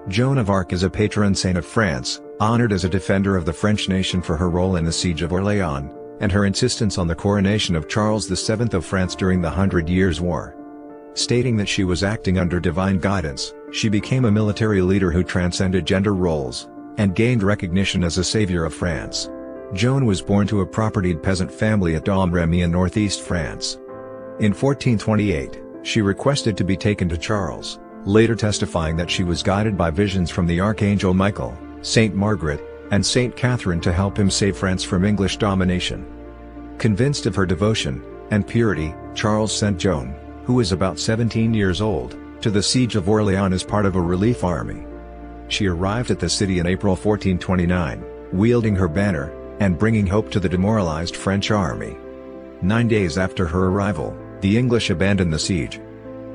Joan of Arc is a patron saint of France, honored as a defender of the French nation for her role in the Siege of Orléans, and her insistence on the coronation of Charles VII of France during the 100 Years' War. Stating that she was acting under divine guidance, she became a military leader who transcended gender roles, and gained recognition as a savior of France. Joan was born to a propertied peasant family at Domrémy in northeast France. In 1428, she requested to be taken to Charles, later testifying that she was guided by visions from the archangel Michael, Saint Margaret, and Saint Catherine to help him save France from English domination. Convinced of her devotion and purity, Charles sent Joan, who was about 17 years old, to the siege of Orléans as part of a relief army. She arrived at the city in April 1429, wielding her banner, and bringing hope to the demoralized French army. 9 days after her arrival, the English abandoned the siege.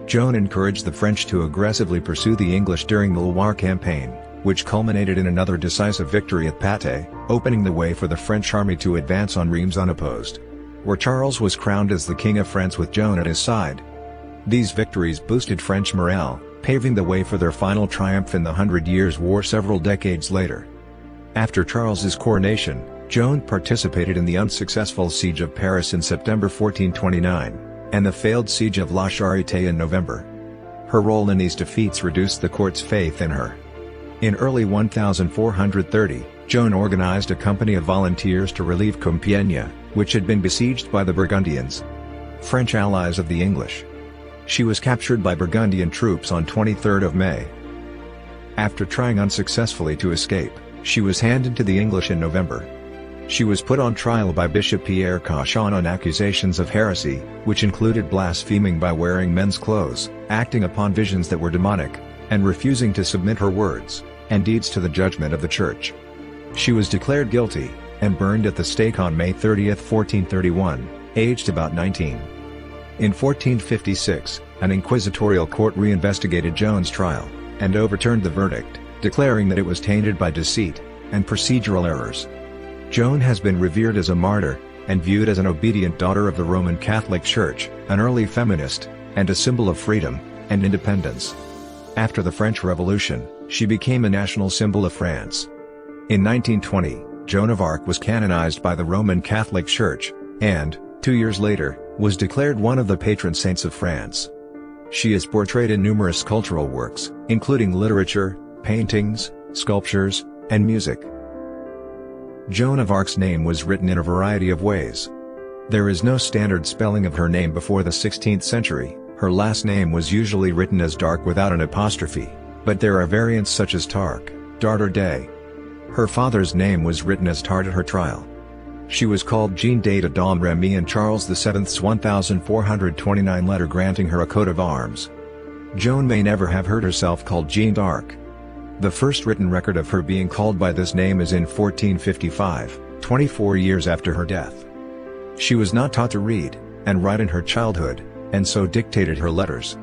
Joan encouraged the French to aggressively pursue the English during the Loire Campaign, which culminated in another decisive victory at Patay, opening the way for the French army to advance on Reims unopposed, where Charles was crowned as the King of France with Joan at his side. These victories boosted French morale, paving the way for their final triumph in the 100 Years' War several decades later. After Charles's coronation, Joan participated in the unsuccessful siege of Paris in September 1429, and the failed siege of La Charité in November. Her role in these defeats reduced the court's faith in her. In early 1430, Joan organized a company of volunteers to relieve Compiègne, which had been besieged by the Burgundians, French allies of the English. She was captured by Burgundian troops on 23 May. After trying unsuccessfully to escape, she was handed to the English in November. She was put on trial by Bishop Pierre Cauchon on accusations of heresy, which included blaspheming by wearing men's clothes, acting upon visions that were demonic, and refusing to submit her words and deeds to the judgment of the Church. She was declared guilty, and burned at the stake on May 30, 1431, aged about 19. In 1456, an inquisitorial court reinvestigated Joan's trial, and overturned the verdict, declaring that it was tainted by deceit and procedural errors. Joan has been revered as a martyr, and viewed as an obedient daughter of the Roman Catholic Church, an early feminist, and a symbol of freedom and independence. After the French Revolution, she became a national symbol of France. In 1920, Joan of Arc was canonized by the Roman Catholic Church, and, 2 years later, was declared one of the patron saints of France. She is portrayed in numerous cultural works, including literature, paintings, sculptures, and music. Joan of Arc's name was written in a variety of ways. There is no standard spelling of her name before the 16th century. Her last name was usually written as Dark without an apostrophe, but there are variants such as Tark, Dart or Day. Her father's name was written as Tart at her trial. She was called Jeanne de Domrémy in Charles VII's 1429 letter granting her a coat of arms. Joan may never have heard herself called Jeanne d'Arc. The first written record of her being called by this name is in 1455, 24 years after her death. She was not taught to read and write in her childhood, and so dictated her letters.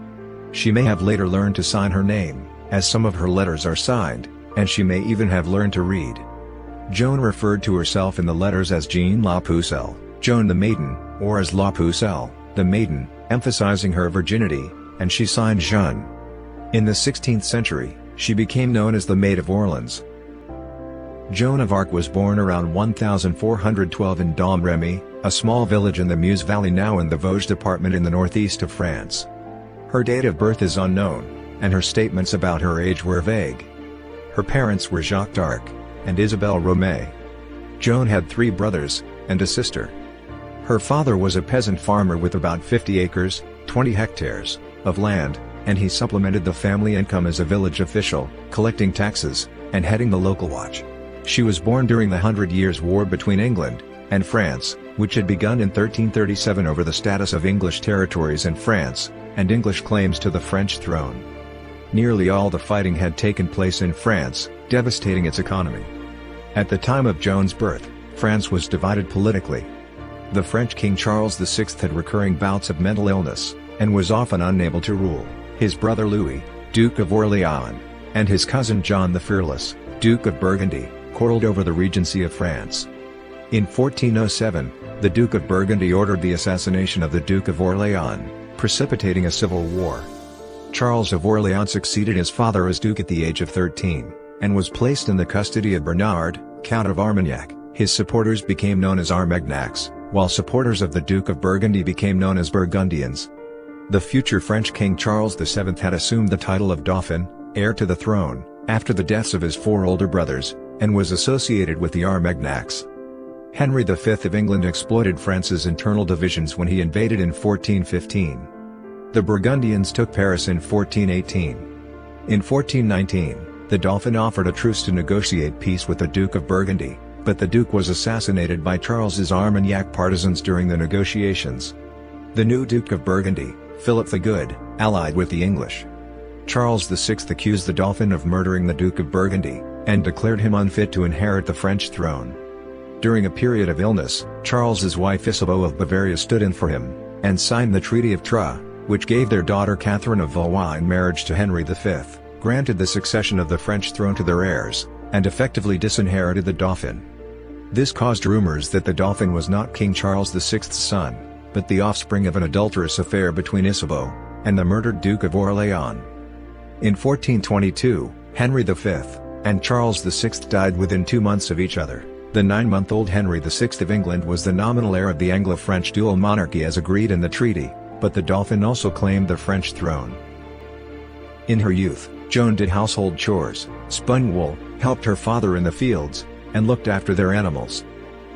She may have later learned to sign her name, as some of her letters are signed, and she may even have learned to read. Joan referred to herself in the letters as Jeanne la Pucelle, Joan the Maiden, or as la Pucelle, the Maiden, emphasizing her virginity, and she signed Jeanne. In the 16th century, she became known as the Maid of Orleans. Joan of Arc was born around 1412 in Domrémy, a small village in the Meuse Valley now in the Vosges department in the northeast of France. Her date of birth is unknown, and her statements about her age were vague. Her parents were Jacques d'Arc and Isabelle Romay. Joan had 3 brothers and a sister. Her father was a peasant farmer with about 50 acres, 20 hectares, of land, and he supplemented the family income as a village official, collecting taxes, and heading the local watch. She was born during the 100 Years' War between England and France, which had begun in 1337 over the status of English territories in France, and English claims to the French throne. Nearly all the fighting had taken place in France, devastating its economy. At the time of Joan's birth, France was divided politically. The French King Charles VI had recurring bouts of mental illness, and was often unable to rule. His brother Louis, Duke of Orléans, and his cousin John the Fearless, Duke of Burgundy, quarreled over the regency of France. In 1407, the Duke of Burgundy ordered the assassination of the Duke of Orléans, precipitating a civil war. Charles of Orléans succeeded his father as Duke at the age of 13, and was placed in the custody of Bernard, Count of Armagnac. His supporters became known as Armagnacs, while supporters of the Duke of Burgundy became known as Burgundians. The future French King Charles VII had assumed the title of Dauphin, heir to the throne, after the deaths of his 4 older brothers, and was associated with the Armagnacs. Henry V of England exploited France's internal divisions when he invaded in 1415. The Burgundians took Paris in 1418. In 1419, the Dauphin offered a truce to negotiate peace with the Duke of Burgundy, but the Duke was assassinated by Charles's Armagnac partisans during the negotiations. The new Duke of Burgundy, Philip the Good, allied with the English. Charles VI accused the Dauphin of murdering the Duke of Burgundy, and declared him unfit to inherit the French throne. During a period of illness, Charles's wife Isabeau of Bavaria stood in for him, and signed the Treaty of Troyes, which gave their daughter Catherine of Valois in marriage to Henry V, granted the succession of the French throne to their heirs, and effectively disinherited the Dauphin. This caused rumors that the Dauphin was not King Charles VI's son, but the offspring of an adulterous affair between Isabeau and the murdered Duke of Orléans. In 1422, Henry V and Charles VI died within 2 months of each other. The 9-month-old Henry VI of England was the nominal heir of the Anglo-French dual monarchy as agreed in the treaty, but the Dauphin also claimed the French throne. In her youth, Joan did household chores, spun wool, helped her father in the fields, and looked after their animals.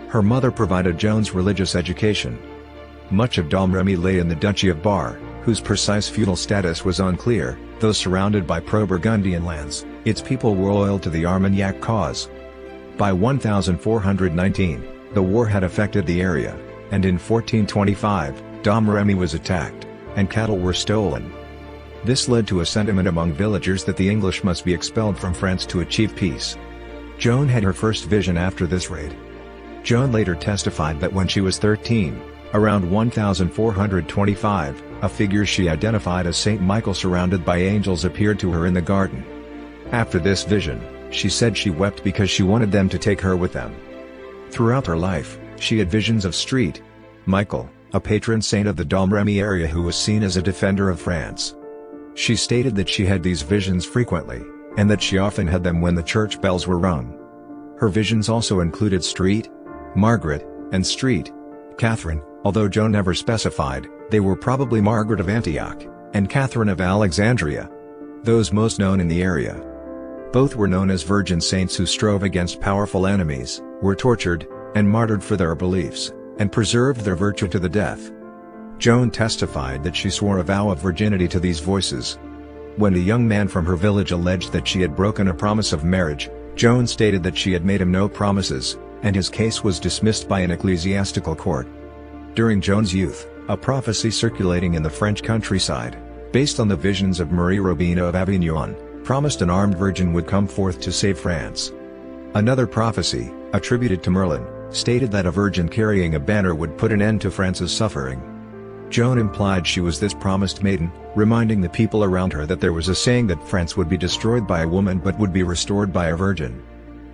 Her mother provided Joan's religious education. Much of Domrémy lay in the Duchy of Bar, whose precise feudal status was unclear, though surrounded by pro-Burgundian lands, its people were loyal to the Armagnac cause. By 1419, the war had affected the area, and in 1425, Domrémy was attacked, and cattle were stolen. This led to a sentiment among villagers that the English must be expelled from France to achieve peace. Joan had her first vision after this raid. Joan later testified that when she was 13, around 1425, a figure she identified as Saint Michael surrounded by angels appeared to her in the garden. After this vision, she said she wept because she wanted them to take her with them. Throughout her life, she had visions of St. Michael, a patron saint of the Domrémy area who was seen as a defender of France. She stated that she had these visions frequently, and that she often had them when the church bells were rung. Her visions also included St. Margaret, and St. Catherine, although Joan never specified, they were probably Margaret of Antioch, and Catherine of Alexandria, those most known in the area. Both were known as virgin saints who strove against powerful enemies, were tortured, and martyred for their beliefs, and preserved their virtue to the death. Joan testified that she swore a vow of virginity to these voices. When a young man from her village alleged that she had broken a promise of marriage, Joan stated that she had made him no promises, and his case was dismissed by an ecclesiastical court. During Joan's youth, a prophecy circulating in the French countryside, based on the visions of Marie Robina of Avignon, promised an armed virgin would come forth to save France. Another prophecy, attributed to Merlin, stated that a virgin carrying a banner would put an end to France's suffering. Joan implied she was this promised maiden, reminding the people around her that there was a saying that France would be destroyed by a woman but would be restored by a virgin.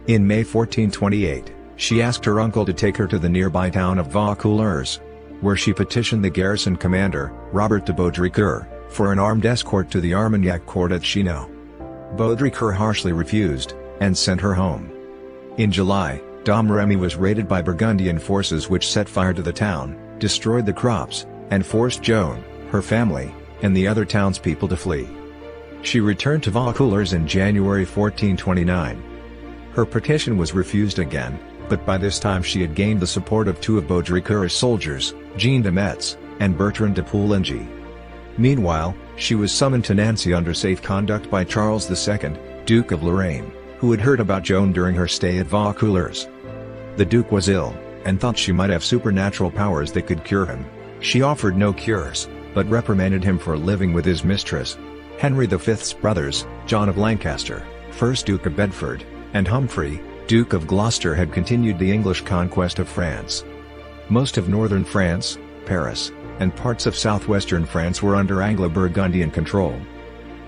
In May 1428, she asked her uncle to take her to the nearby town of Vaucouleurs, where she petitioned the garrison commander, Robert de Baudricourt, for an armed escort to the Armagnac court at Chinon. Baudricourt harshly refused, and sent her home. In July, Domrémy was raided by Burgundian forces which set fire to the town, destroyed the crops, and forced Joan, her family, and the other townspeople to flee. She returned to Vaucouleurs in January 1429. Her petition was refused again, but by this time she had gained the support of 2 of Baudricourt's soldiers, Jean de Metz, and Bertrand de Poulengy. Meanwhile, she was summoned to Nancy under safe conduct by Charles II, Duke of Lorraine, who had heard about Joan during her stay at Vaucouleurs. The Duke was ill, and thought she might have supernatural powers that could cure him. She offered no cures, but reprimanded him for living with his mistress. Henry V's brothers, John of Lancaster, 1st Duke of Bedford, and Humphrey, Duke of Gloucester had continued the English conquest of France. Most of northern France, Paris, and parts of southwestern France were under Anglo-Burgundian control.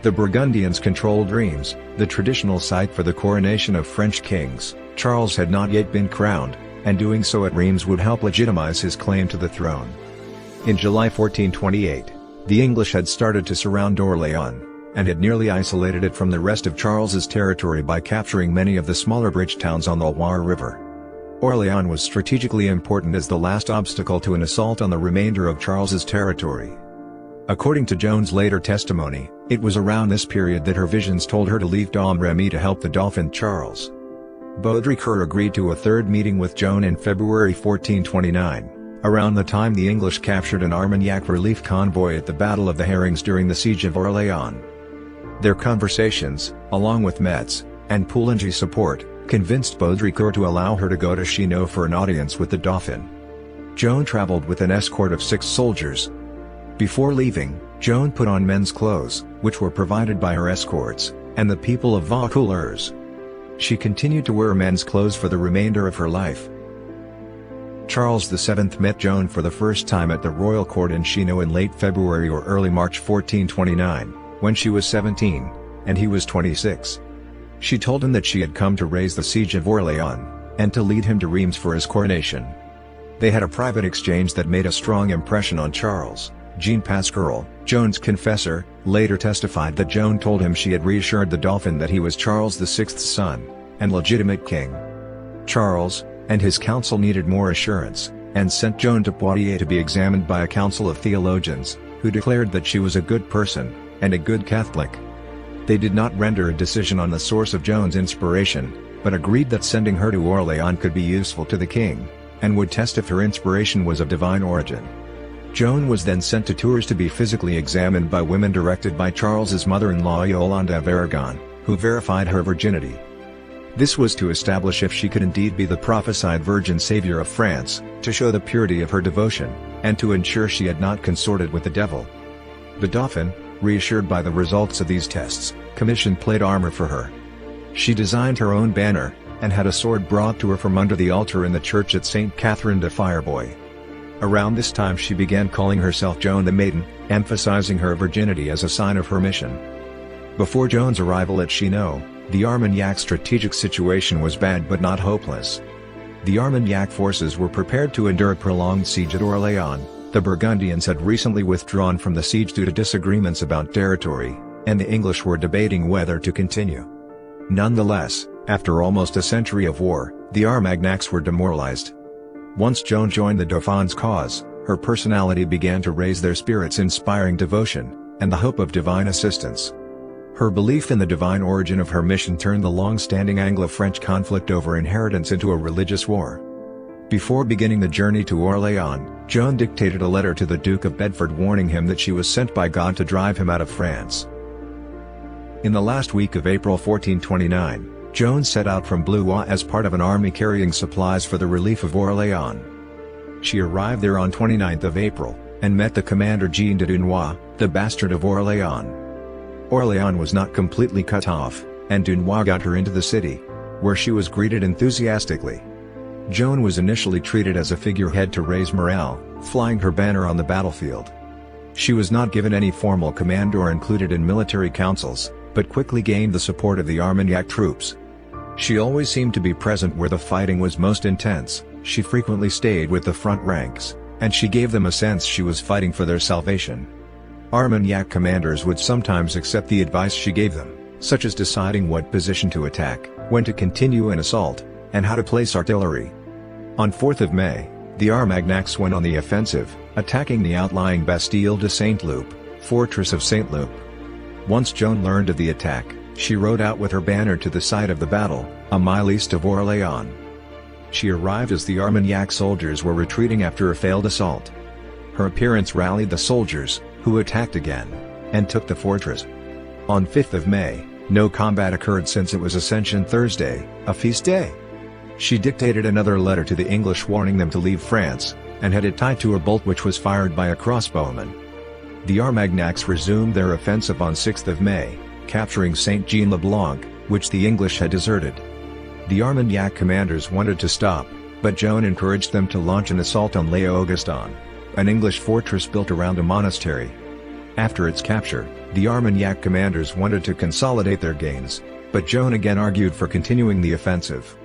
The Burgundians controlled Reims, the traditional site for the coronation of French kings. Charles had not yet been crowned, and doing so at Reims would help legitimize his claim to the throne. In July 1428, the English had started to surround Orléans. and had nearly isolated it from the rest of Charles's territory by capturing many of the smaller bridge towns on the Loire River. Orléans was strategically important as the last obstacle to an assault on the remainder of Charles's territory. According to Joan's later testimony, it was around this period that her visions told her to leave Domrémy to help the Dauphin Charles. Baudricourt agreed to a third meeting with Joan in February 1429, around the time the English captured an Armagnac relief convoy at the Battle of the Herrings during the Siege of Orléans. Their conversations, along with Metz and Poulengy's support, convinced Baudricourt to allow her to go to Chinon for an audience with the Dauphin. Joan traveled with an escort of 6 soldiers. Before leaving, Joan put on men's clothes, which were provided by her escorts, and the people of Vaucouleurs. She continued to wear men's clothes for the remainder of her life. Charles VII met Joan for the first time at the royal court in Chinon in late February or early March 1429, when she was 17, and he was 26. She told him that she had come to raise the siege of Orléans, and to lead him to Reims for his coronation. They had a private exchange that made a strong impression on Charles. Jean Pasquerel, Joan's confessor, later testified that Joan told him she had reassured the Dauphin that he was Charles VI's son, and legitimate king. Charles, and his council needed more assurance, and sent Joan to Poitiers to be examined by a council of theologians, who declared that she was a good person, and a good Catholic. They did not render a decision on the source of Joan's inspiration, but agreed that sending her to Orléans could be useful to the king, and would test if her inspiration was of divine origin. Joan was then sent to Tours to be physically examined by women directed by Charles's mother-in-law Yolande of Aragon, who verified her virginity. This was to establish if she could indeed be the prophesied Virgin Savior of France, to show the purity of her devotion, and to ensure she had not consorted with the devil. The Dauphin, reassured by the results of these tests, commissioned plate armor for her. She designed her own banner, and had a sword brought to her from under the altar in the church at St. Catherine de Fireboy. Around this time she began calling herself Joan the Maiden, emphasizing her virginity as a sign of her mission. Before Joan's arrival at Chinon, the Armagnac strategic situation was bad but not hopeless. The Armagnac forces were prepared to endure a prolonged siege at Orléans. The Burgundians had recently withdrawn from the siege due to disagreements about territory, and the English were debating whether to continue. Nonetheless, after almost a century of war, the Armagnacs were demoralized. Once Joan joined the Dauphin's cause, her personality began to raise their spirits, inspiring devotion, and the hope of divine assistance. Her belief in the divine origin of her mission turned the long-standing Anglo-French conflict over inheritance into a religious war. Before beginning the journey to Orléans, Joan dictated a letter to the Duke of Bedford warning him that she was sent by God to drive him out of France. In the last week of April 1429, Joan set out from Blois as part of an army carrying supplies for the relief of Orléans. She arrived there on 29th of April, and met the commander Jean de Dunois, the bastard of Orléans. Orléans was not completely cut off, and Dunois got her into the city, where she was greeted enthusiastically. Joan was initially treated as a figurehead to raise morale, flying her banner on the battlefield. She was not given any formal command or included in military councils, but quickly gained the support of the Armagnac troops. She always seemed to be present where the fighting was most intense. She frequently stayed with the front ranks, and she gave them a sense she was fighting for their salvation. Armagnac commanders would sometimes accept the advice she gave them, such as deciding what position to attack, when to continue an assault, and how to place artillery. On 4th of May, the Armagnacs went on the offensive, attacking the outlying Bastille de Saint-Loup, fortress of Saint-Loup. Once Joan learned of the attack, she rode out with her banner to the site of the battle, a mile east of Orléans. She arrived as the Armagnac soldiers were retreating after a failed assault. Her appearance rallied the soldiers, who attacked again, and took the fortress. On 5th of May, no combat occurred since it was Ascension Thursday, a feast day. She dictated another letter to the English warning them to leave France, and had it tied to a bolt which was fired by a crossbowman. The Armagnacs resumed their offensive on 6th of May, capturing Saint-Jean-le-Blanc, which the English had deserted. The Armagnac commanders wanted to stop, but Joan encouraged them to launch an assault on Les Augustins, an English fortress built around a monastery. After its capture, the Armagnac commanders wanted to consolidate their gains, but Joan again argued for continuing the offensive.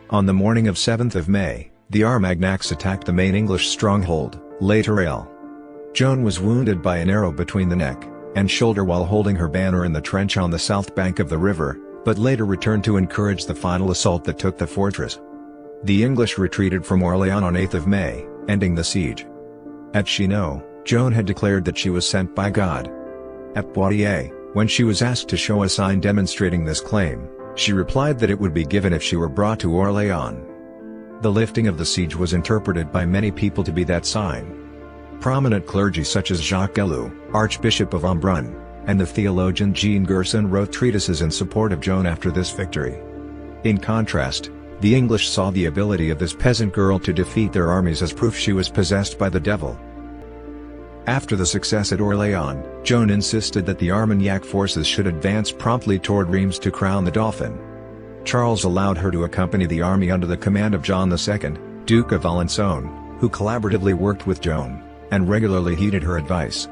On the morning of 7th of May, the Armagnacs attacked the main English stronghold, Les Tourelles. Joan was wounded by an arrow between the neck, and shoulder while holding her banner in the trench on the south bank of the river, but later returned to encourage the final assault that took the fortress. The English retreated from Orléans on 8 May, ending the siege. At Chinon, Joan had declared that she was sent by God. At Poitiers, when she was asked to show a sign demonstrating this claim, she replied that it would be given if she were brought to Orléans. The lifting of the siege was interpreted by many people to be that sign. Prominent clergy such as Jacques Gelou, Archbishop of Embrun, and the theologian Jean Gerson wrote treatises in support of Joan after this victory. In contrast, the English saw the ability of this peasant girl to defeat their armies as proof she was possessed by the devil. After the success at Orléans, Joan insisted that the Armagnac forces should advance promptly toward Reims to crown the Dauphin. Charles allowed her to accompany the army under the command of John II, Duke of Alençon, who collaboratively worked with Joan, and regularly heeded her advice.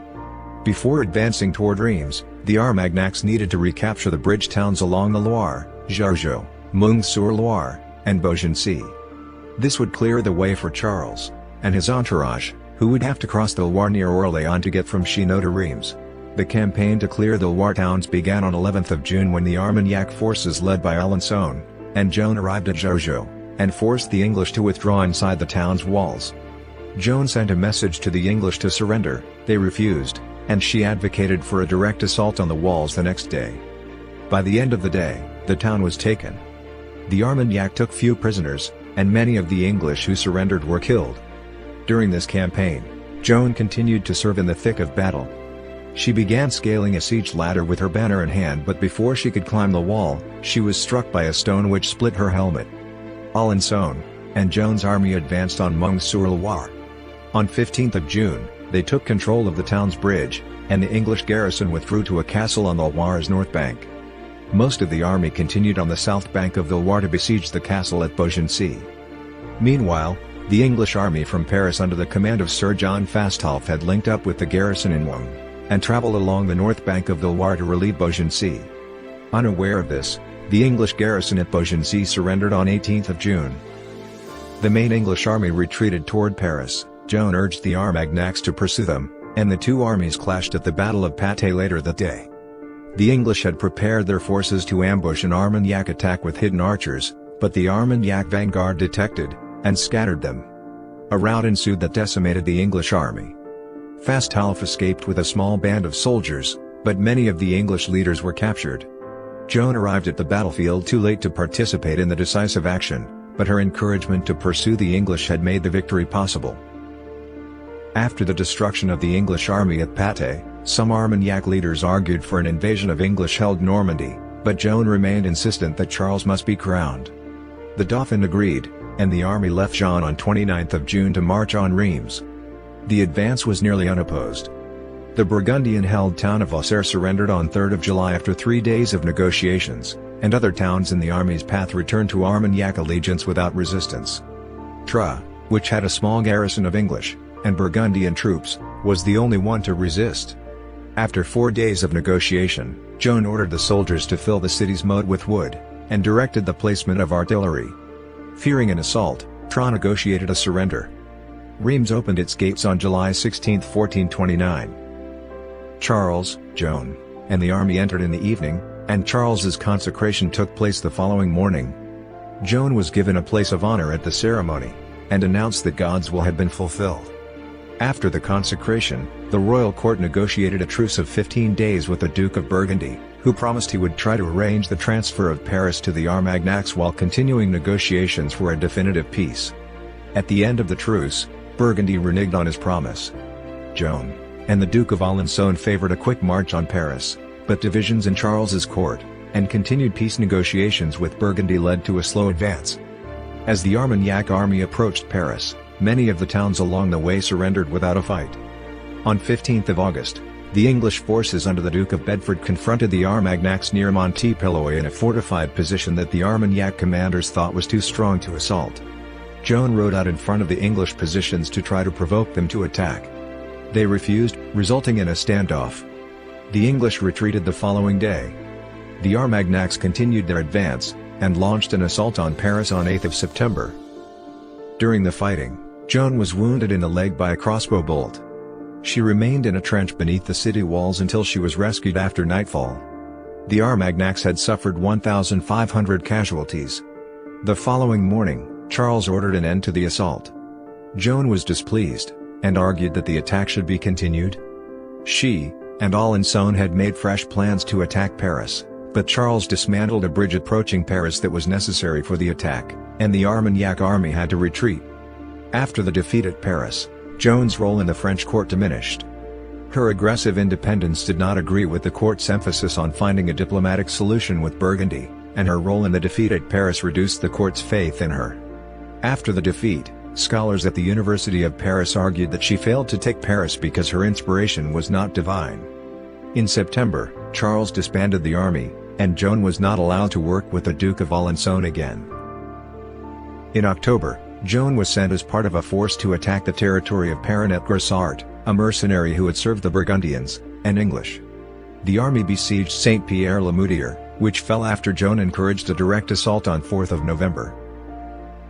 Before advancing toward Reims, the Armagnacs needed to recapture the bridge towns along the Loire, Jargeau, Meung-sur-Loire, and Beaugency. This would clear the way for Charles and his entourage, who would have to cross the Loire near Orléans to get from Chinon to Reims. The campaign to clear the Loire towns began on 11 June when the Armagnac forces led by Alençon and Joan arrived at Jargeau, and forced the English to withdraw inside the town's walls. Joan sent a message to the English to surrender, they refused, and she advocated for a direct assault on the walls the next day. By the end of the day, the town was taken. The Armagnac took few prisoners, and many of the English who surrendered were killed. During this campaign, Joan continued to serve in the thick of battle. She began scaling a siege ladder with her banner in hand, but before she could climb the wall, she was struck by a stone which split her helmet. Alençon and Joan's army advanced on Meung-sur-Loire. On 15 June, they took control of the town's bridge, and the English garrison withdrew to a castle on the Loire's north bank. Most of the army continued on the south bank of the Loire to besiege the castle at Beaugency. Meanwhile, the English army from Paris under the command of Sir John Fastolf had linked up with the garrison in Meung, and traveled along the north bank of the Loire to relieve Beaugency. Unaware of this, the English garrison at Beaugency surrendered on 18 June. The main English army retreated toward Paris. Joan urged the Armagnacs to pursue them, and the two armies clashed at the Battle of Patay later that day. The English had prepared their forces to ambush an Armagnac attack with hidden archers, but the Armagnac vanguard detected and scattered them. A rout ensued that decimated the English army. Fastolf escaped with a small band of soldiers, but many of the English leaders were captured. Joan arrived at the battlefield too late to participate in the decisive action, but her encouragement to pursue the English had made the victory possible. After the destruction of the English army at Patay, some Armagnac leaders argued for an invasion of English-held Normandy, but Joan remained insistent that Charles must be crowned. The Dauphin agreed, and the army left Jean on 29 June to march on Reims. The advance was nearly unopposed. The Burgundian-held town of Auxerre surrendered on 3 July after 3 days of negotiations, and other towns in the army's path returned to Armagnac allegiance without resistance. Troyes, which had a small garrison of English and Burgundian troops, was the only one to resist. After 4 days of negotiation, Joan ordered the soldiers to fill the city's moat with wood, and directed the placement of artillery. Fearing an assault, Troyes negotiated a surrender. Reims opened its gates on July 16, 1429. Charles, Joan, and the army entered in the evening, and Charles's consecration took place the following morning. Joan was given a place of honor at the ceremony, and announced that God's will had been fulfilled. After the consecration, the royal court negotiated a truce of 15 days with the Duke of Burgundy, who promised he would try to arrange the transfer of Paris to the Armagnacs while continuing negotiations for a definitive peace. At the end of the truce, Burgundy reneged on his promise. Joan and the Duke of Alençon favored a quick march on Paris, but divisions in Charles's court, and continued peace negotiations with Burgundy led to a slow advance. As the Armagnac army approached Paris, many of the towns along the way surrendered without a fight. On 15 August, the English forces under the Duke of Bedford confronted the Armagnacs near Montpellier in a fortified position that the Armagnac commanders thought was too strong to assault. Joan rode out in front of the English positions to try to provoke them to attack. They refused, resulting in a standoff. The English retreated the following day. The Armagnacs continued their advance, and launched an assault on Paris on 8 September. During the fighting, Joan was wounded in the leg by a crossbow bolt. She remained in a trench beneath the city walls until she was rescued after nightfall. The Armagnacs had suffered 1,500 casualties. The following morning, Charles ordered an end to the assault. Joan was displeased, and argued that the attack should be continued. She, and Alençon had made fresh plans to attack Paris, but Charles dismantled a bridge approaching Paris that was necessary for the attack, and the Armagnac army had to retreat. After the defeat at Paris, Joan's role in the French court diminished. Her aggressive independence did not agree with the court's emphasis on finding a diplomatic solution with Burgundy, and her role in the defeat at Paris reduced the court's faith in her. After the defeat, scholars at the University of Paris argued that she failed to take Paris because her inspiration was not divine. In September, Charles disbanded the army, and Joan was not allowed to work with the Duke of Alençon again. In October, Joan was sent as part of a force to attack the territory of Perronet-Gressart, a mercenary who had served the Burgundians, and English. The army besieged Saint-Pierre-le-Moutier, which fell after Joan encouraged a direct assault on 4th of November.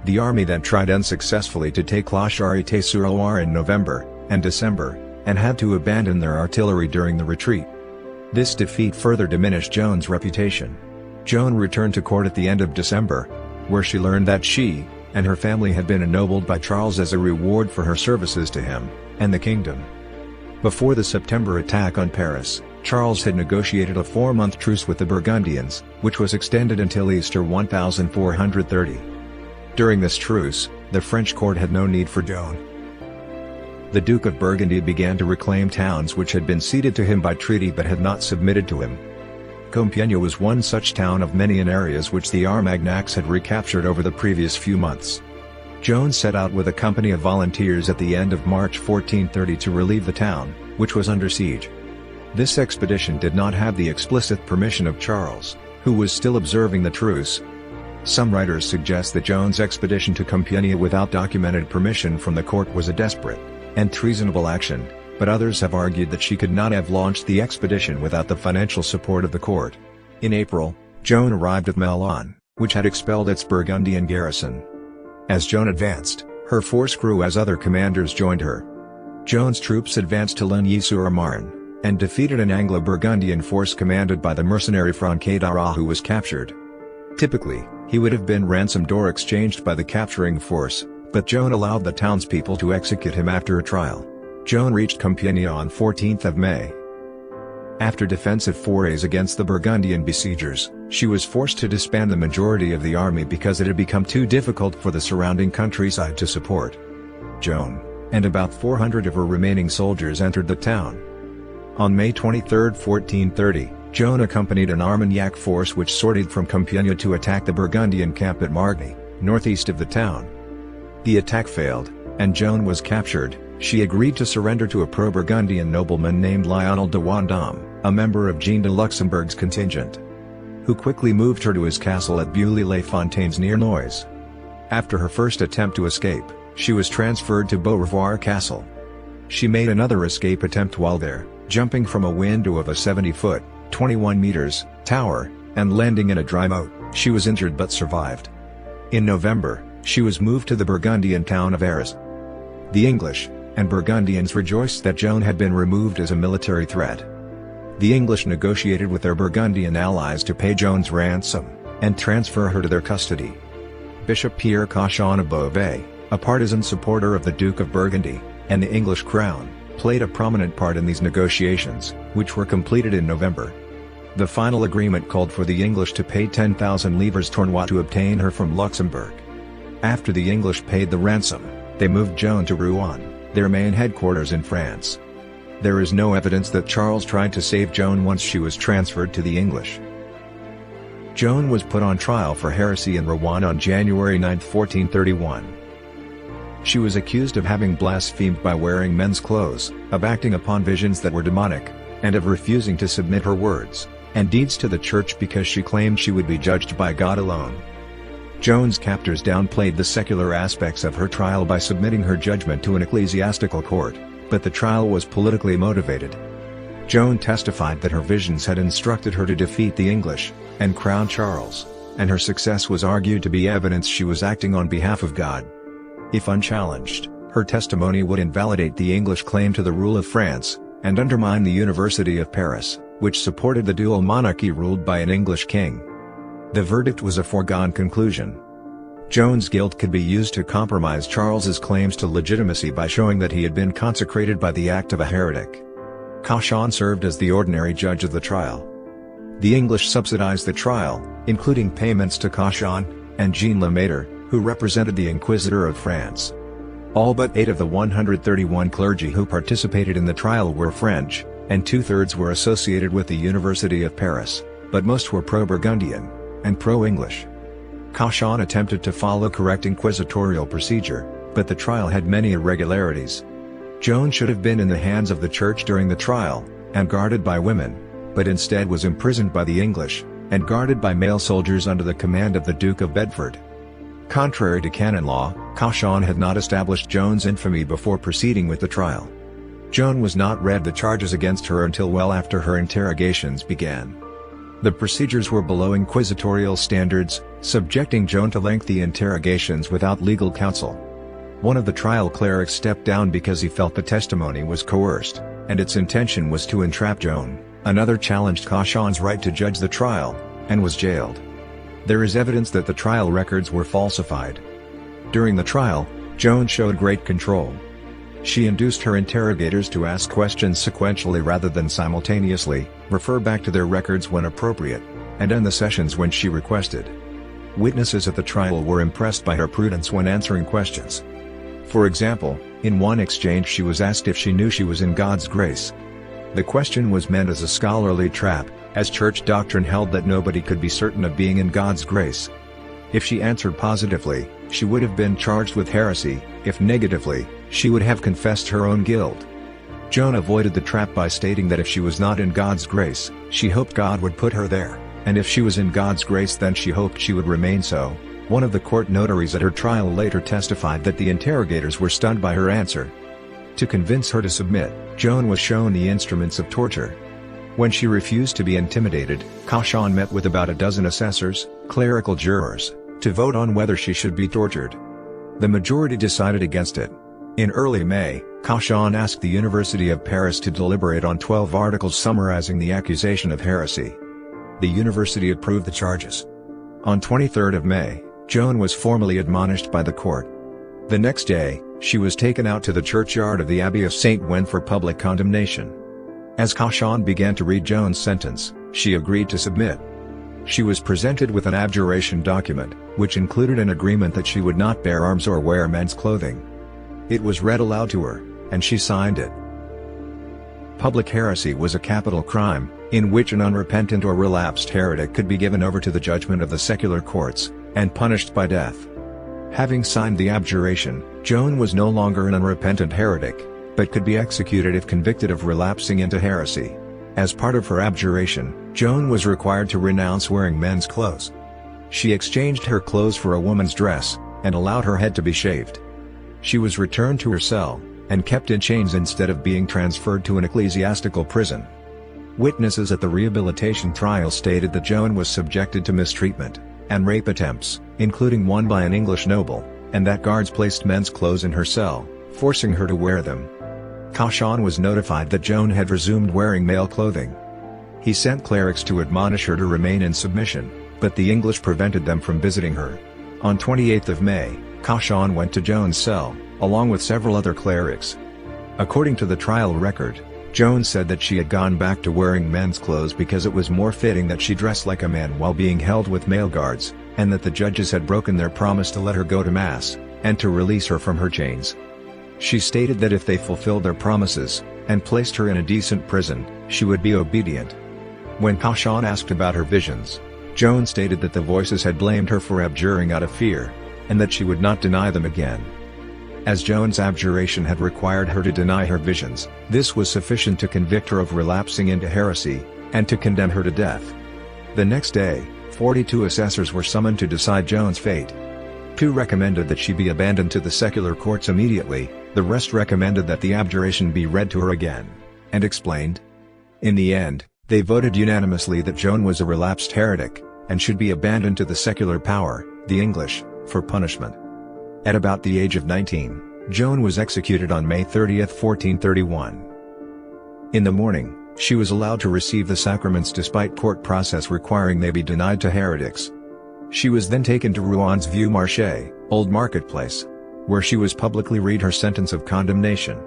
The army then tried unsuccessfully to take La Charité-sur-Loire in November and December, and had to abandon their artillery during the retreat. This defeat further diminished Joan's reputation. Joan returned to court at the end of December, where she learned that she and her family had been ennobled by Charles as a reward for her services to him and the kingdom. Before the September attack on Paris, Charles had negotiated a 4-month truce with the Burgundians, which was extended until Easter 1430. During this truce, the French court had no need for Joan. The Duke of Burgundy began to reclaim towns which had been ceded to him by treaty but had not submitted to him. Compiègne was one such town of many in areas which the Armagnacs had recaptured over the previous few months. Joan set out with a company of volunteers at the end of March 1430 to relieve the town, which was under siege. This expedition did not have the explicit permission of Charles, who was still observing the truce. Some writers suggest that Joan's expedition to Compiègne without documented permission from the court was a desperate and treasonable action, but others have argued that she could not have launched the expedition without the financial support of the court. In April, Joan arrived at Melun, which had expelled its Burgundian garrison. As Joan advanced, her force grew as other commanders joined her. Joan's troops advanced to Ligny-sur-Marne, and defeated an Anglo-Burgundian force commanded by the mercenary Franquet d'Arras who was captured. Typically, he would have been ransomed or exchanged by the capturing force, but Joan allowed the townspeople to execute him after a trial. Joan reached Compiègne on 14th of May. After defensive forays against the Burgundian besiegers, she was forced to disband the majority of the army because it had become too difficult for the surrounding countryside to support. Joan, and about 400 of her remaining soldiers entered the town. On May 23, 1430, Joan accompanied an Armagnac force which sortied from Compiègne to attack the Burgundian camp at Margny, northeast of the town. The attack failed, and Joan was captured. She agreed to surrender to a pro-Burgundian nobleman named Lionel de Vendôme, a member of Jean de Luxembourg's contingent, who quickly moved her to his castle at Beaulieu-les-Fontaines near Noyes. After her first attempt to escape, she was transferred to Beaurevoir Castle. She made another escape attempt while there, jumping from a window of a 70-foot (21 meters) tower, and landing in a dry moat. She was injured but survived. In November, she was moved to the Burgundian town of Arras. The English and Burgundians rejoiced that Joan had been removed as a military threat. The English negotiated with their Burgundian allies to pay Joan's ransom, and transfer her to their custody. Bishop Pierre Cauchon of Beauvais, a partisan supporter of the Duke of Burgundy, and the English crown, played a prominent part in these negotiations, which were completed in November. The final agreement called for the English to pay 10,000 livres tournois to obtain her from Luxembourg. After the English paid the ransom, they moved Joan to Rouen, their main headquarters in France. There is no evidence that Charles tried to save Joan once she was transferred to the English. Joan was put on trial for heresy in Rouen on January 9, 1431. She was accused of having blasphemed by wearing men's clothes, of acting upon visions that were demonic, and of refusing to submit her words and deeds to the church because she claimed she would be judged by God alone. Joan's captors downplayed the secular aspects of her trial by submitting her judgment to an ecclesiastical court, but the trial was politically motivated. Joan testified that her visions had instructed her to defeat the English and crown Charles, and her success was argued to be evidence she was acting on behalf of God. If unchallenged, Her testimony would invalidate the English claim to the rule of France, and undermine the University of Paris, which supported the dual monarchy ruled by an English king. The verdict was a foregone conclusion. Joan's guilt could be used to compromise Charles's claims to legitimacy by showing that he had been consecrated by the act of a heretic. Cauchon served as the ordinary judge of the trial. The English subsidized the trial, including payments to Cauchon and Jean Le Maître, who represented the Inquisitor of France. All but 8 of the 131 clergy who participated in the trial were French, and 2/3 were associated with the University of Paris, but most were pro-Burgundian and pro-English. Cauchon attempted to follow correct inquisitorial procedure, but the trial had many irregularities. Joan should have been in the hands of the church during the trial, and guarded by women, but instead was imprisoned by the English, and guarded by male soldiers under the command of the Duke of Bedford. Contrary to canon law, Cauchon had not established Joan's infamy before proceeding with the trial. Joan was not read the charges against her until well after her interrogations began. The procedures were below inquisitorial standards, subjecting Joan to lengthy interrogations without legal counsel. One of the trial clerics stepped down because he felt the testimony was coerced, and its intention was to entrap Joan. Another challenged Cauchon's right to judge the trial, and was jailed. There is evidence that the trial records were falsified. During the trial, Joan showed great control. She induced her interrogators to ask questions sequentially rather than simultaneously, refer back to their records when appropriate, and end the sessions when she requested. Witnesses at the trial were impressed by her prudence when answering questions. For example, in one exchange she was asked if she knew she was in God's grace. The question was meant as a scholarly trap, as church doctrine held that nobody could be certain of being in God's grace. If she answered positively, she would have been charged with heresy; if negatively, she would have confessed her own guilt. Joan avoided the trap by stating that if she was not in God's grace, she hoped God would put her there, and if she was in God's grace then she hoped she would remain so. One of the court notaries at her trial later testified that the interrogators were stunned by her answer. To convince her to submit, Joan was shown the instruments of torture. When she refused to be intimidated, Cauchon met with about a dozen assessors, clerical jurors, to vote on whether she should be tortured. The majority decided against it. In early May, Cauchon asked the University of Paris to deliberate on 12 articles summarizing the accusation of heresy. The university approved the charges. On 23rd of May, Joan was formally admonished by the court. The next day, she was taken out to the churchyard of the Abbey of Saint-Ouen for public condemnation. As Cauchon began to read Joan's sentence, she agreed to submit. She was presented with an abjuration document, which included an agreement that she would not bear arms or wear men's clothing. It was read aloud to her, and she signed it. Public heresy was a capital crime, in which an unrepentant or relapsed heretic could be given over to the judgment of the secular courts, and punished by death. Having signed the abjuration, Joan was no longer an unrepentant heretic, but could be executed if convicted of relapsing into heresy. As part of her abjuration, Joan was required to renounce wearing men's clothes. She exchanged her clothes for a woman's dress, and allowed her head to be shaved. She was returned to her cell, and kept in chains instead of being transferred to an ecclesiastical prison. Witnesses at the rehabilitation trial stated that Joan was subjected to mistreatment and rape attempts, including one by an English noble, and that guards placed men's clothes in her cell, forcing her to wear them. Cauchon was notified that Joan had resumed wearing male clothing. He sent clerics to admonish her to remain in submission, but the English prevented them from visiting her. On 28th of May, Cauchon went to Joan's cell, along with several other clerics. According to the trial record, Joan said that she had gone back to wearing men's clothes because it was more fitting that she dress like a man while being held with male guards, and that the judges had broken their promise to let her go to mass, and to release her from her chains. She stated that if they fulfilled their promises, and placed her in a decent prison, she would be obedient. When Cauchon asked about her visions, Joan stated that the voices had blamed her for abjuring out of fear, and that she would not deny them again. As Joan's abjuration had required her to deny her visions, this was sufficient to convict her of relapsing into heresy, and to condemn her to death. The next day, 42 assessors were summoned to decide Joan's fate. 2 recommended that she be abandoned to the secular courts immediately, the rest recommended that the abjuration be read to her again, and explained. In the end, they voted unanimously that Joan was a relapsed heretic, and should be abandoned to the secular power, the English, for punishment. At about the age of 19, Joan was executed on May 30, 1431. In the morning, she was allowed to receive the sacraments despite court process requiring they be denied to heretics. She was then taken to Rouen Vieux Marché, Old Marketplace, where she was publicly read her sentence of condemnation.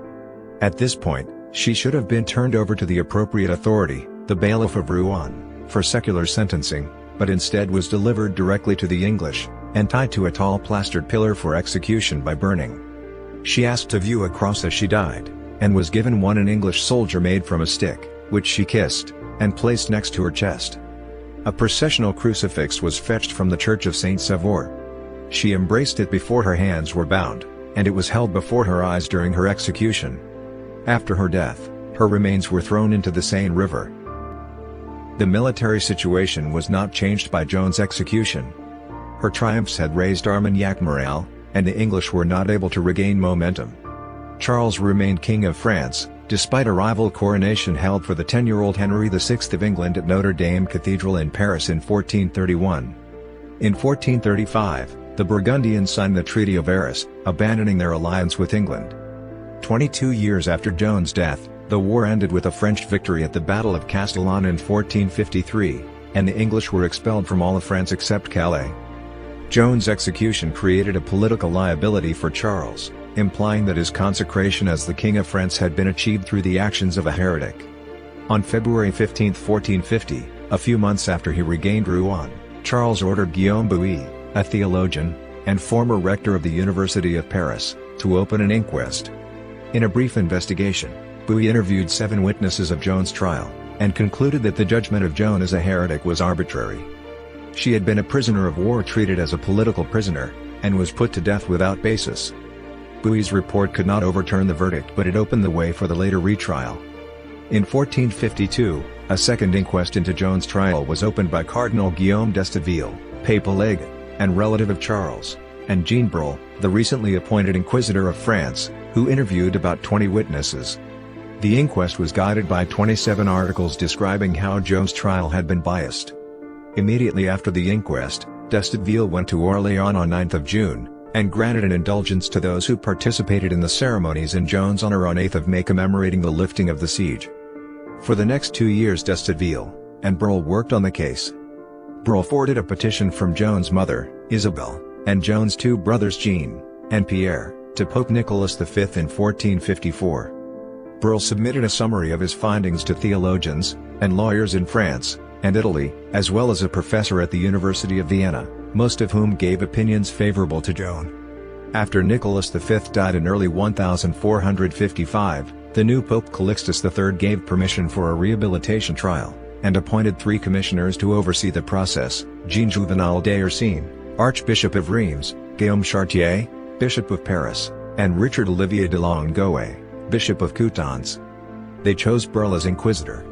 At this point, she should have been turned over to the appropriate authority, the bailiff of Rouen, for secular sentencing, but instead was delivered directly to the English, and tied to a tall plastered pillar for execution by burning. She asked to view a cross as she died, and was given one an English soldier made from a stick, which she kissed, and placed next to her chest. A processional crucifix was fetched from the church of Saint Sauveur. She embraced it before her hands were bound, and it was held before her eyes during her execution. After her death, her remains were thrown into the Seine River. The military situation was not changed by Joan's execution. Her triumphs had raised Armagnac morale, and the English were not able to regain momentum. Charles remained King of France, despite a rival coronation held for the 10-year-old Henry VI of England at Notre Dame Cathedral in Paris in 1431. In 1435, the Burgundians signed the Treaty of Arras, abandoning their alliance with England. 22 years after Joan's death, the war ended with a French victory at the Battle of Castellon in 1453, and the English were expelled from all of France except Calais. Joan's execution created a political liability for Charles, implying that his consecration as the King of France had been achieved through the actions of a heretic. On February 15, 1450, a few months after he regained Rouen, Charles ordered Guillaume Bouy, a theologian, and former rector of the University of Paris, to open an inquest. In a brief investigation, Bouy interviewed 7 witnesses of Joan's trial, and concluded that the judgment of Joan as a heretic was arbitrary. She had been a prisoner of war treated as a political prisoner, and was put to death without basis. Bouy's report could not overturn the verdict, but it opened the way for the later retrial. In 1452, a second inquest into Joan's trial was opened by Cardinal Guillaume d'Estaville, papal legate, and relative of Charles, and Jean Brul, the recently appointed Inquisitor of France, who interviewed about 20 witnesses. The inquest was guided by 27 articles describing how Joan's trial had been biased. Immediately after the inquest, d'Estaville went to Orléans on 9 June, and granted an indulgence to those who participated in the ceremonies in Joan's honor on 8 May, commemorating the lifting of the siege. For the next 2 years d'Estaville and Brul worked on the case. Brul forwarded a petition from Joan's mother, Isabel, and Joan's 2 brothers Jean and Pierre, to Pope Nicholas V in 1454. Brul submitted a summary of his findings to theologians and lawyers in France and Italy, as well as a professor at the University of Vienna, most of whom gave opinions favorable to Joan. After Nicholas V died in early 1455, the new Pope Calixtus III gave permission for a rehabilitation trial, and appointed 3 commissioners to oversee the process: Jean Juvenal d'Orsine, Archbishop of Reims, Guillaume Chartier, Bishop of Paris, and Richard Olivier de Longueuil, Bishop of Coutances. They chose Brul as inquisitor.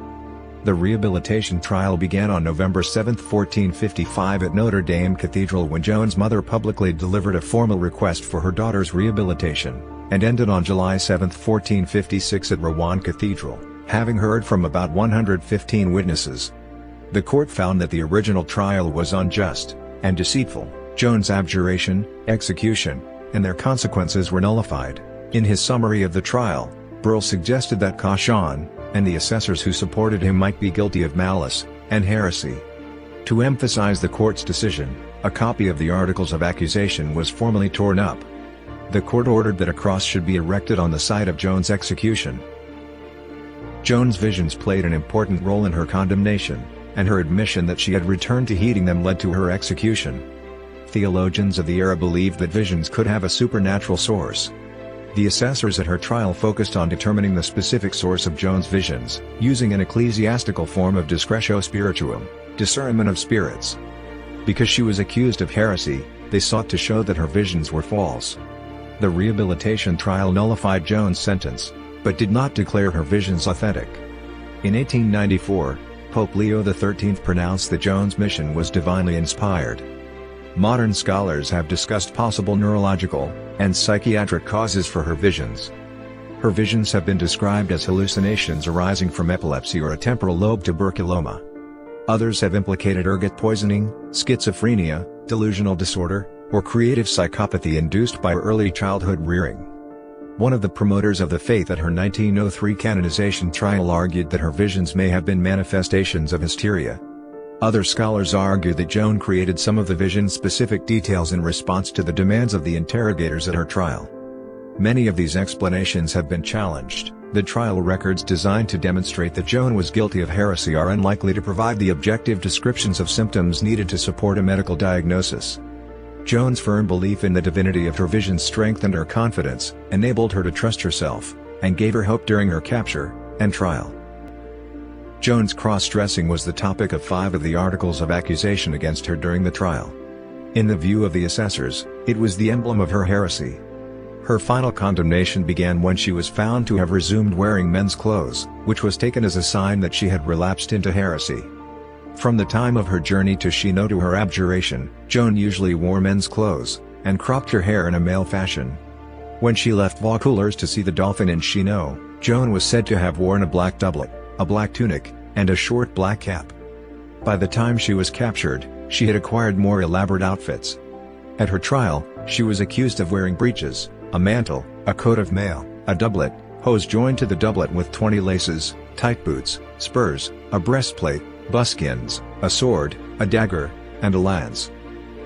The rehabilitation trial began on November 7, 1455 at Notre Dame Cathedral, when Joan's mother publicly delivered a formal request for her daughter's rehabilitation, and ended on July 7, 1456 at Rouen Cathedral, having heard from about 115 witnesses. The court found that the original trial was unjust and deceitful. Joan's abjuration, execution, and their consequences were nullified. In his summary of the trial, Brul suggested that Cauchon and the assessors who supported him might be guilty of malice and heresy. To emphasize the court's decision, a copy of the articles of accusation was formally torn up. The court ordered that a cross should be erected on the site of Joan's execution. Joan's visions played an important role in her condemnation, and her admission that she had returned to heeding them led to her execution. Theologians of the era believed that visions could have a supernatural source. The assessors at her trial focused on determining the specific source of Joan's visions, using an ecclesiastical form of discretio spirituum, discernment of spirits. Because she was accused of heresy, they sought to show that her visions were false. The rehabilitation trial nullified Joan's sentence, but did not declare her visions authentic. In 1894, Pope Leo XIII pronounced that Joan's mission was divinely inspired. Modern scholars have discussed possible neurological and psychiatric causes for her visions. Her visions have been described as hallucinations arising from epilepsy or a temporal lobe tuberculoma. Others have implicated ergot poisoning, schizophrenia, delusional disorder, or creative psychopathy induced by early childhood rearing. One of the promoters of the faith at her 1903 canonization trial argued that her visions may have been manifestations of hysteria. Other scholars argue that Joan created some of the vision-specific details in response to the demands of the interrogators at her trial. Many of these explanations have been challenged. The trial records designed to demonstrate that Joan was guilty of heresy are unlikely to provide the objective descriptions of symptoms needed to support a medical diagnosis. Joan's firm belief in the divinity of her visions strengthened her confidence, enabled her to trust herself, and gave her hope during her capture and trial. Joan's cross-dressing was the topic of 5 of the articles of accusation against her during the trial. In the view of the assessors, it was the emblem of her heresy. Her final condemnation began when she was found to have resumed wearing men's clothes, which was taken as a sign that she had relapsed into heresy. From the time of her journey to Chinon to her abjuration, Joan usually wore men's clothes, and cropped her hair in a male fashion. When she left Vaucouleurs to see the Dauphin in Chinon, Joan was said to have worn a black doublet, a black tunic, and a short black cap. By the time she was captured, she had acquired more elaborate outfits. At her trial, she was accused of wearing breeches, a mantle, a coat of mail, a doublet, hose joined to the doublet with 20 laces, tight boots, spurs, a breastplate, buskins, a sword, a dagger, and a lance.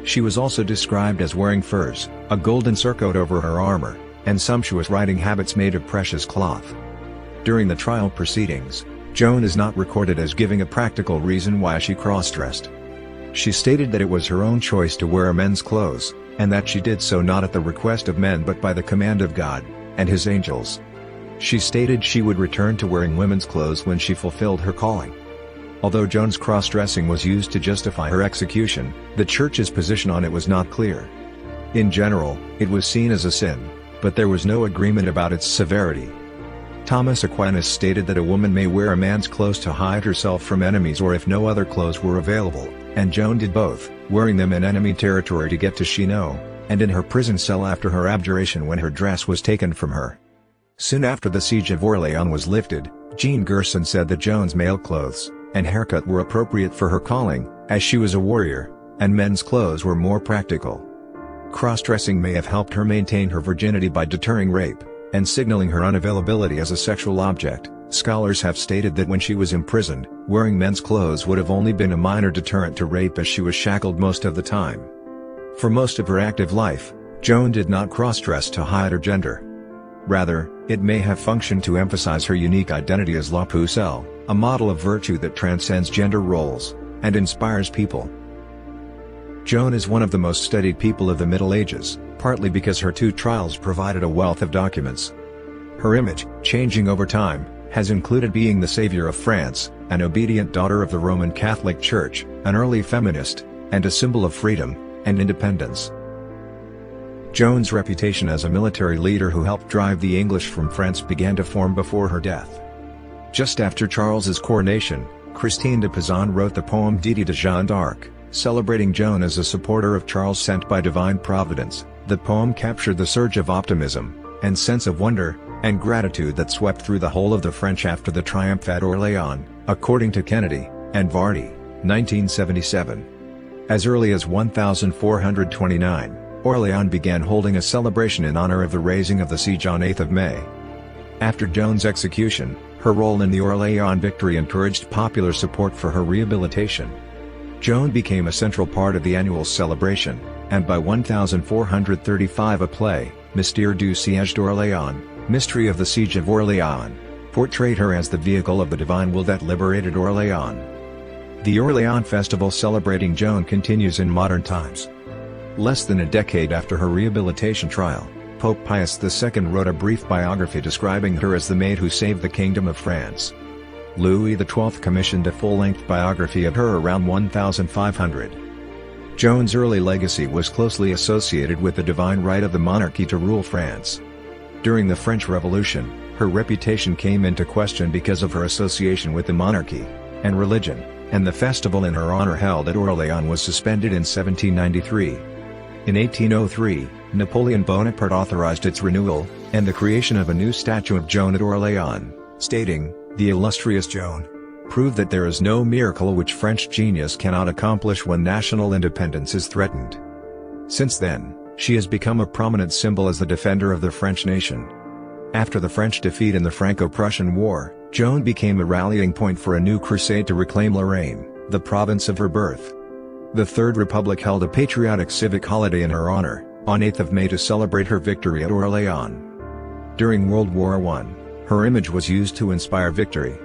She was also described as wearing furs, a golden surcoat over her armor, and sumptuous riding habits made of precious cloth. During the trial proceedings, Joan is not recorded as giving a practical reason why she cross-dressed. She stated that it was her own choice to wear men's clothes, and that she did so not at the request of men but by the command of God and His angels. She stated she would return to wearing women's clothes when she fulfilled her calling. Although Joan's cross-dressing was used to justify her execution, the Church's position on it was not clear. In general, it was seen as a sin, but there was no agreement about its severity. Thomas Aquinas stated that a woman may wear a man's clothes to hide herself from enemies or if no other clothes were available, and Joan did both, wearing them in enemy territory to get to Chinon, and in her prison cell after her abjuration when her dress was taken from her. Soon after the siege of Orléans was lifted, Jean Gerson said that Joan's male clothes and haircut were appropriate for her calling, as she was a warrior, and men's clothes were more practical. Cross-dressing may have helped her maintain her virginity by deterring rape, and signaling her unavailability as a sexual object. Scholars have stated that when she was imprisoned, wearing men's clothes would have only been a minor deterrent to rape as she was shackled most of the time. For most of her active life, Joan did not cross-dress to hide her gender. Rather, it may have functioned to emphasize her unique identity as La Pucelle, a model of virtue that transcends gender roles, and inspires people. Joan is one of the most studied people of the Middle Ages, partly because her 2 trials provided a wealth of documents. Her image, changing over time, has included being the savior of France, an obedient daughter of the Roman Catholic Church, an early feminist, and a symbol of freedom and independence. Joan's reputation as a military leader who helped drive the English from France began to form before her death. Just after Charles's coronation, Christine de Pizan wrote the poem Didi de Joan d'Arc, celebrating Joan as a supporter of Charles sent by divine providence. The poem captured the surge of optimism and sense of wonder and gratitude that swept through the whole of the French after the triumph at Orléans, according to Kennedy and Varney, 1977. As early as 1429, Orléans began holding a celebration in honor of the raising of the siege on 8th of May. After Joan's execution, her role in the Orléans victory encouraged popular support for her rehabilitation. Joan became a central part of the annual celebration, and by 1435 a play, Mystère du Siège d'Orléans, Mystery of the Siege of Orléans, portrayed her as the vehicle of the divine will that liberated Orléans. The Orléans festival celebrating Joan continues in modern times. Less than a decade after her rehabilitation trial, Pope Pius II wrote a brief biography describing her as the maid who saved the Kingdom of France. Louis XII commissioned a full-length biography of her around 1500. Joan's early legacy was closely associated with the divine right of the monarchy to rule France. During the French Revolution, her reputation came into question because of her association with the monarchy and religion, and the festival in her honor held at Orléans was suspended in 1793. In 1803, Napoleon Bonaparte authorized its renewal, and the creation of a new statue of Joan at Orléans, stating, "The illustrious Joan proved that there is no miracle which French genius cannot accomplish when national independence is threatened." Since then, she has become a prominent symbol as the defender of the French nation. After the French defeat in the Franco-Prussian War, Joan became a rallying point for a new crusade to reclaim Lorraine, the province of her birth. The Third Republic held a patriotic civic holiday in her honor, on 8th of May to celebrate her victory at Orléans. During World War I, her image was used to inspire victory.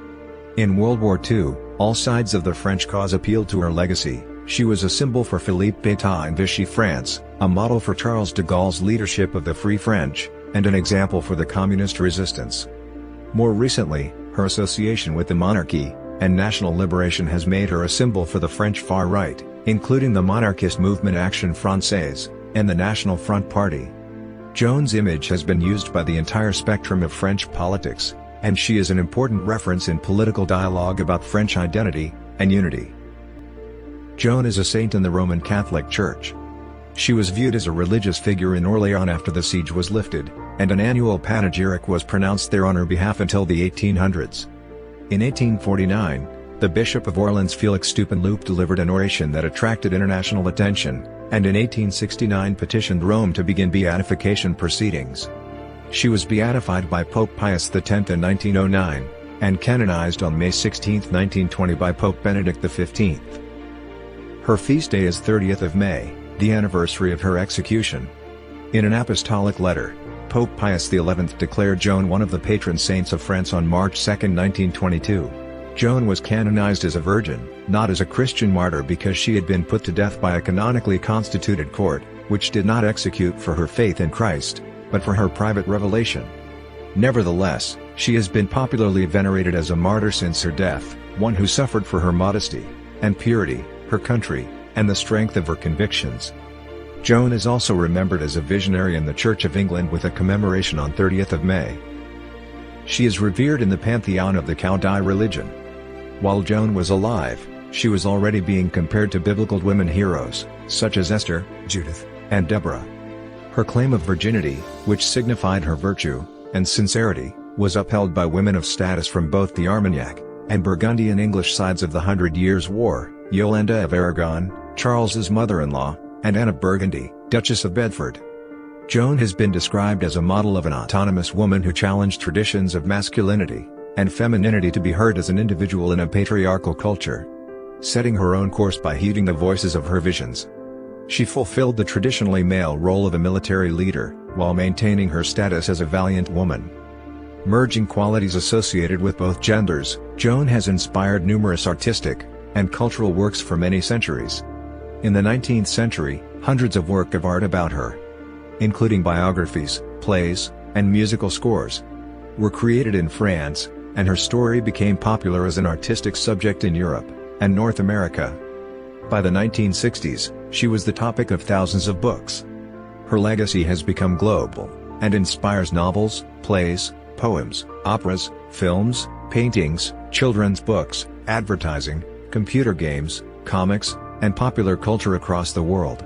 In World War II, all sides of the French cause appealed to her legacy. She was a symbol for Philippe Patay in Vichy France, a model for Charles de Gaulle's leadership of the Free French, and an example for the communist resistance. More recently, her association with the monarchy and national liberation has made her a symbol for the French far right, including the monarchist movement Action Française, and the National Front Party. Joan's image has been used by the entire spectrum of French politics, and she is an important reference in political dialogue about French identity and unity. Joan is a saint in the Roman Catholic Church. She was viewed as a religious figure in Orléans after the siege was lifted, and an annual panegyric was pronounced there on her behalf until the 1800s. In 1849, the Bishop of Orléans Félix Stupinloup delivered an oration that attracted international attention, and in 1869 petitioned Rome to begin beatification proceedings. She was beatified by Pope Pius X in 1909, and canonized on May 16, 1920 by Pope Benedict XV. Her feast day is 30th of May, the anniversary of her execution. In an apostolic letter, Pope Pius XI declared Joan one of the patron saints of France on March 2, 1922. Joan was canonized as a virgin, not as a Christian martyr, because she had been put to death by a canonically constituted court, which did not execute for her faith in Christ, but for her private revelation. Nevertheless, she has been popularly venerated as a martyr since her death, one who suffered for her modesty and purity, her country, and the strength of her convictions. Joan is also remembered as a visionary in the Church of England with a commemoration on 30th of May. She is revered in the pantheon of the Caudai religion. While Joan was alive, she was already being compared to biblical women heroes, such as Esther, Judith, and Deborah. Her claim of virginity, which signified her virtue and sincerity, was upheld by women of status from both the Armagnac and Burgundian English sides of the 100 Years' War, Yolande of Aragon, Charles's mother-in-law, and Anne of Burgundy, Duchess of Bedford. Joan has been described as a model of an autonomous woman who challenged traditions of masculinity and femininity to be heard as an individual in a patriarchal culture. Setting her own course by heeding the voices of her visions, she fulfilled the traditionally male role of a military leader, while maintaining her status as a valiant woman. Merging qualities associated with both genders, Joan has inspired numerous artistic and cultural works for many centuries. In the 19th century, hundreds of works of art about her, including biographies, plays, and musical scores, were created in France, and her story became popular as an artistic subject in Europe and North America. By the 1960s, she was the topic of thousands of books. Her legacy has become global, and inspires novels, plays, poems, operas, films, paintings, children's books, advertising, computer games, comics, and popular culture across the world.